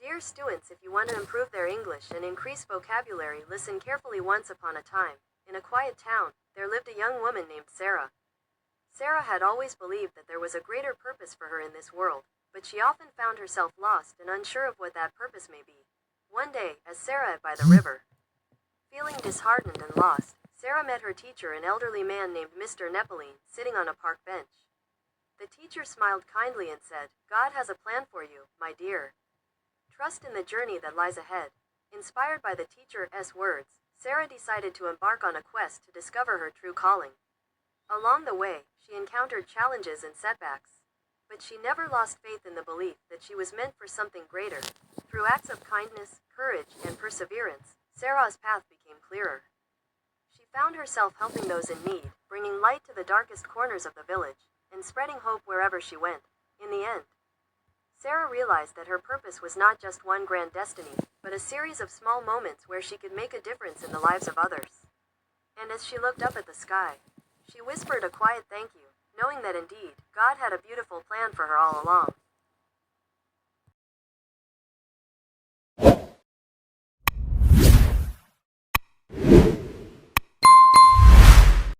Dear students, if you want to improve their English and increase vocabulary, listen carefully. Once upon a time, in a quiet town, there lived a young woman named Sarah. Sarah had always believed that there was a greater purpose for her in this world, but she often found herself lost and unsure of what that purpose may be. One day, as Sarah sat by the river, feeling disheartened and lost, Sarah met her teacher, an elderly man named Mr. Neppeline, sitting on a park bench. The teacher smiled kindly and said, "God has a plan for you, my dear. Trust in the journey that lies ahead." Inspired by the teacher's words, Sarah decided to embark on a quest to discover her true calling. Along the way, she encountered challenges and setbacks, but she never lost faith in the belief that she was meant for something greater. Through acts of kindness, courage, and perseverance, Sarah's path became clearer. She found herself helping those in need, bringing light to the darkest corners of the village, and spreading hope wherever she went. In the end, Sarah realized that her purpose was not just one grand destiny, but a series of small moments where she could make a difference in the lives of others. And as she looked up at the sky, she whispered a quiet thank you, knowing that indeed, God had a beautiful plan for her all along.